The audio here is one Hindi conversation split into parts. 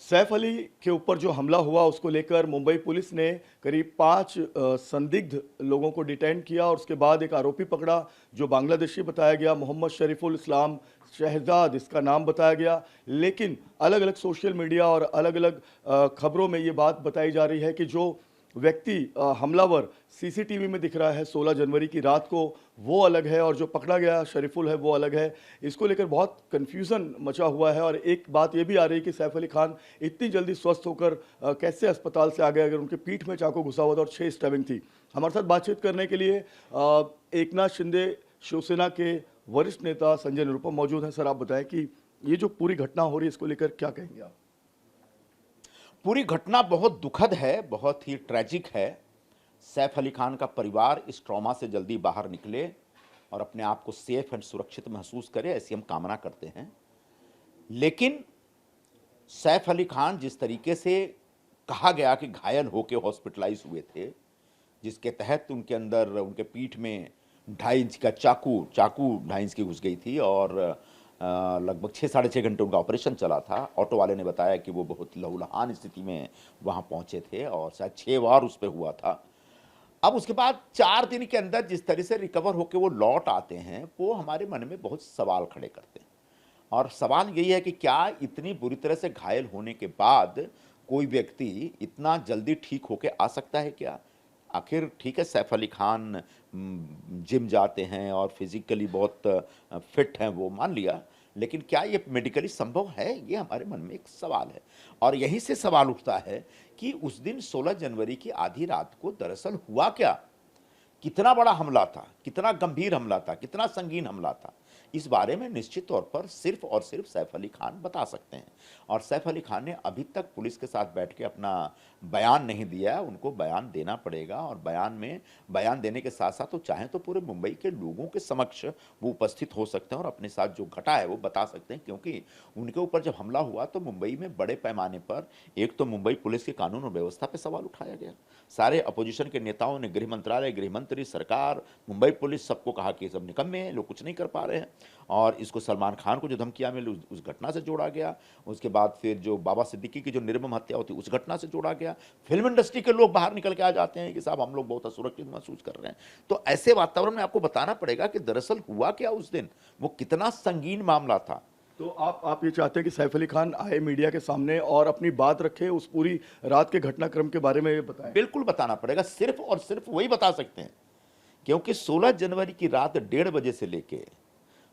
सैफ अली के ऊपर जो हमला हुआ उसको लेकर मुंबई पुलिस ने करीब 5 संदिग्ध लोगों को डिटेन किया और उसके बाद एक आरोपी पकड़ा जो बांग्लादेशी बताया गया, मोहम्मद शरीफुल इस्लाम शहजाद इसका नाम बताया गया। लेकिन अलग अलग सोशल मीडिया और अलग अलग खबरों में ये बात बताई जा रही है कि जो व्यक्ति हमलावर सीसीटीवी में दिख रहा है 16 जनवरी की रात को, वो अलग है और जो पकड़ा गया शरीफुल है वो अलग है। इसको लेकर बहुत कन्फ्यूज़न मचा हुआ है और एक बात ये भी आ रही है कि सैफ अली खान इतनी जल्दी स्वस्थ होकर कैसे अस्पताल से आ गए, अगर उनके पीठ में चाकू घुसा हुआ था और 6 स्टैबिंग थी। हमारे साथ बातचीत करने के लिए एकनाथ शिंदे शिवसेना के वरिष्ठ नेता संजय निरुपम मौजूद हैं। सर, आप बताएं कि ये जो पूरी घटना हो रही है इसको लेकर क्या कहेंगे आप? पूरी घटना बहुत दुखद है, बहुत ही ट्रैजिक है। सैफ अली खान का परिवार इस ट्रॉमा से जल्दी बाहर निकले और अपने आप को सेफ एंड सुरक्षित महसूस करे, ऐसी हम कामना करते हैं। लेकिन सैफ अली खान जिस तरीके से कहा गया कि घायल होकर हॉस्पिटलाइज हुए थे, जिसके तहत उनके अंदर उनके पीठ में 2.5 इंच का चाकू 2.5 इंच की घुस गई थी और लगभग 6-6.5 घंटे उनका ऑपरेशन चला था। ऑटो वाले ने बताया कि वो बहुत लहूलुहान स्थिति में वहाँ पहुँचे थे और शायद 6 बार उस पर हुआ था। अब उसके बाद 4 दिन के अंदर जिस तरह से रिकवर होकर वो लौट आते हैं, वो हमारे मन में बहुत सवाल खड़े करते हैं। और सवाल यही है कि क्या इतनी बुरी तरह से घायल होने के बाद कोई व्यक्ति इतना जल्दी ठीक होकर आ सकता है क्या? आखिर ठीक है, सैफ अली खान जिम जाते हैं और फिजिकली बहुत फिट हैं, वो मान लिया, लेकिन क्या ये मेडिकली संभव है? ये हमारे मन में एक सवाल है। और यहीं से सवाल उठता है कि उस दिन 16 जनवरी की आधी रात को दरअसल हुआ क्या? कितना बड़ा हमला था, कितना गंभीर हमला था, कितना संगीन हमला था? इस बारे में निश्चित तौर पर सिर्फ और सिर्फ सैफ अली खान बता सकते हैं। और सैफ अली खान ने अभी तक पुलिस के साथ बैठ के अपना बयान नहीं दिया है। उनको बयान देना पड़ेगा और बयान देने के साथ साथ वो चाहें तो पूरे मुंबई के लोगों के समक्ष वो उपस्थित हो सकते हैं और अपने साथ जो घटा है वो बता सकते हैं, क्योंकि उनके ऊपर जब हमला हुआ तो मुंबई में बड़े पैमाने पर एक तो मुंबई पुलिस के कानून और व्यवस्था पर सवाल उठाया गया। सारे अपोजिशन के नेताओं ने, गृह मंत्रालय, गृह मंत्री, सरकार, मुंबई पुलिस, सबको कहा कि सब निकम्मे हैं, लोग कुछ नहीं कर पा रहे हैं। और इसको सलमान खान को जो धमकियां मिली उस घटना से जोड़ा गया। उसके बाद फिर जो बाबा सिद्दीकी की जो निर्मम हत्या होती उस घटना से जोड़ा गया। फिल्म इंडस्ट्री के लोग बाहर निकल के आ जाते हैं कि साहब हम लोग बहुत असुरक्षित महसूस कर रहे हैं। तो ऐसे वातावरण में आपको बताना पड़ेगा कि दरअसल हुआ क्या उस दिन, वो कितना संगीन मामला था। तो आप ये चाहते हैं कि सैफ अली खान आए मीडिया के सामने और अपनी बात रखे, उस पूरी रात के घटनाक्रम के बारे में ये बताएं? बिल्कुल बताना पड़ेगा, सिर्फ और सिर्फ वही बता सकते हैं, क्योंकि 16 जनवरी की रात 1:30 बजे से लेके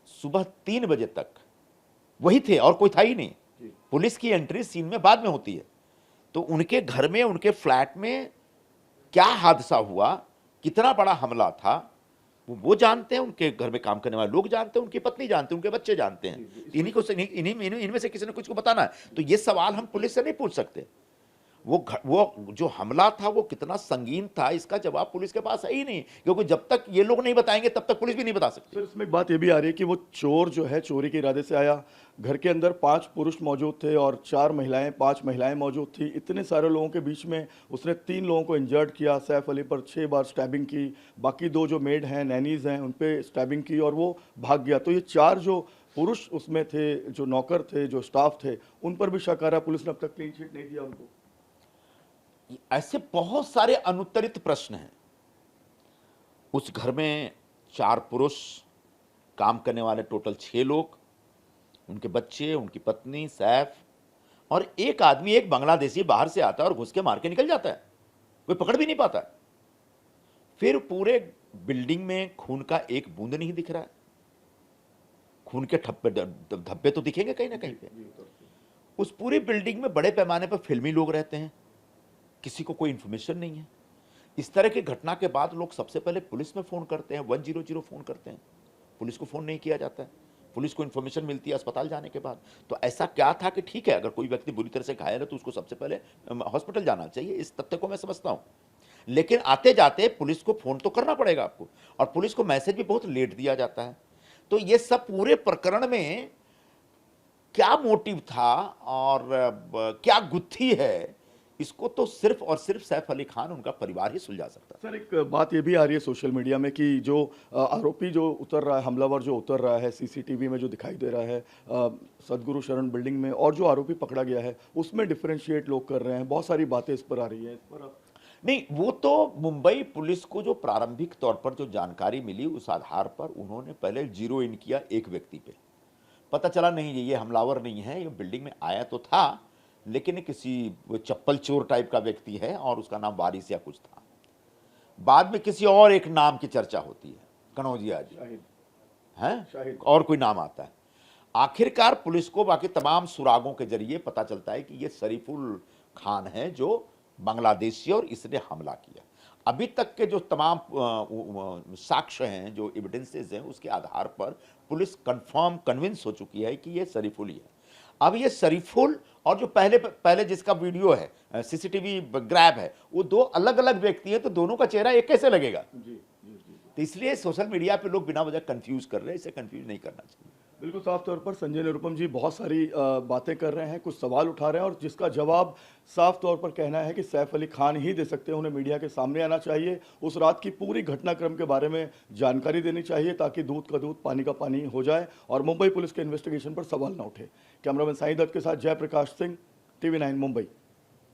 सुबह 3 बजे तक वही थे और कोई था ही नहीं। पुलिस की एंट्री सीन में बाद में होती है। तो उनके घर में, उनके फ्लैट में क्या हादसा हुआ, कितना बड़ा हमला था, वो जानते हैं, उनके घर में काम करने वाले लोग जानते हैं, उनकी पत्नी जानते हैं, उनके बच्चे जानते हैं। इनमें से किसी ने कुछ को बताना है। तो ये सवाल हम पुलिस से नहीं पूछ सकते। वो जो हमला था वो कितना संगीन था, इसका जवाब पुलिस के पास है ही नहीं, क्योंकि जब तक ये लोग नहीं बताएंगे तब तक पुलिस भी नहीं बता सकती। सर, इसमें एक बात ये भी आ रही है कि वो चोर जो है चोरी के इरादे से आया, घर के अंदर 5 पुरुष मौजूद थे और 5 महिलाएं मौजूद थी। इतने सारे लोगों के बीच में उसने 3 लोगों को इंजर्ड किया। सैफ अली पर 6 बार स्टैबिंग की, बाकी 2 जो मेड हैं, नैनीज हैं, उन पर स्टैबिंग की और वो भाग गया। तो ये 4 जो पुरुष उसमें थे, जो नौकर थे, जो स्टाफ थे, उन पर भी शक आ रहा है। पुलिस ने अब तक क्लीन चिट नहीं दिया उनको। ऐसे बहुत सारे अनुत्तरित प्रश्न हैं। उस घर में 4 पुरुष, काम करने वाले टोटल 6 लोग, उनके बच्चे, उनकी पत्नी, सैफ, और एक आदमी, एक बांग्लादेशी बाहर से आता है और घुस के मार के निकल जाता है, कोई पकड़ भी नहीं पाता है। फिर पूरे बिल्डिंग में खून का एक बूंद नहीं दिख रहा है। खून के धब्बे तो दिखेंगे कहीं ना कहीं पे। उस पूरी बिल्डिंग में बड़े पैमाने पर फिल्मी लोग रहते हैं, किसी को कोई इंफॉर्मेशन नहीं है। इस तरह की घटना के बाद लोग सबसे पहले पुलिस में फोन करते हैं, 100 फोन करते हैं। पुलिस को फोन नहीं किया जाता है। पुलिस को इंफॉर्मेशन मिलती है अस्पताल जाने के बाद। तो ऐसा क्या था कि ठीक है, अगर कोई व्यक्ति बुरी तरह से घायल है तो उसको सबसे पहले हॉस्पिटल जाना चाहिए, इस तथ्य को मैं समझता हूं। लेकिन आते जाते पुलिस को फोन तो करना पड़ेगा आपको, और पुलिस को मैसेज भी बहुत लेट दिया जाता है। तो ये सब पूरे प्रकरण में क्या मोटिव था और क्या गुत्थी है, इसको तो सिर्फ और सिर्फ सैफ अली खान, उनका परिवार ही सुलझा सकता है। सर एक बात ये भी आ रही है सोशल मीडिया में कि जो आरोपी जो उतर रहा है, हमलावर जो उतर रहा है, सीसीटीवी में जो दिखाई दे रहा है सदगुरु शरण बिल्डिंग में, और जो आरोपी पकड़ा गया है उसमें डिफरेंशिएट लोग कर रहे हैं, बहुत सारी बातें इस पर आ रही हैं। इस पर आप नहीं, वो तो मुंबई पुलिस को जो प्रारंभिक तौर पर जो जानकारी मिली उस आधार पर उन्होंने पहले जीरो इन किया एक व्यक्ति पे। पता चला नहीं ये हमलावर नहीं है, ये बिल्डिंग में आया तो था लेकिन ये किसी वो चप्पल चोर टाइप का व्यक्ति है और उसका नाम वारिस या कुछ था। बाद में किसी और एक नाम की चर्चा होती है, कनौजिया जी शाहिद हैं, शाहिद। और कोई नाम आता है। आखिरकार पुलिस को बाकी तमाम सुरागों के जरिए पता चलता है कि ये शरीफुल खान है जो बांग्लादेशी और इसने हमला किया। अभी तक के जो तमाम साक्ष्य हैं, जो एविडेंसेस हैं, उसके आधार पर पुलिस कन्विंस हो चुकी है कि ये शरीफुल ही है। अब ये शरीफुल और जो पहले जिसका वीडियो है, सीसीटीवी ग्रैब है, वो दो अलग अलग व्यक्ति हैं, तो दोनों का चेहरा एक कैसे लगेगा? तो इसलिए सोशल मीडिया पे लोग बिना वजह कंफ्यूज कर रहे हैं, इसे कंफ्यूज नहीं करना चाहिए। बिल्कुल साफ तौर पर संजय निरुपम जी बहुत सारी बातें कर रहे हैं, कुछ सवाल उठा रहे हैं, और जिसका जवाब साफ तौर पर कहना है कि सैफ अली खान ही दे सकते हैं। उन्हें मीडिया के सामने आना चाहिए, उस रात की पूरी घटनाक्रम के बारे में जानकारी देनी चाहिए, ताकि दूध का दूध पानी का पानी हो जाए और मुंबई पुलिस के इन्वेस्टिगेशन पर सवाल न उठे। कैमरामैन साईं दत्त के साथ जयप्रकाश सिंह, TV9 मुंबई।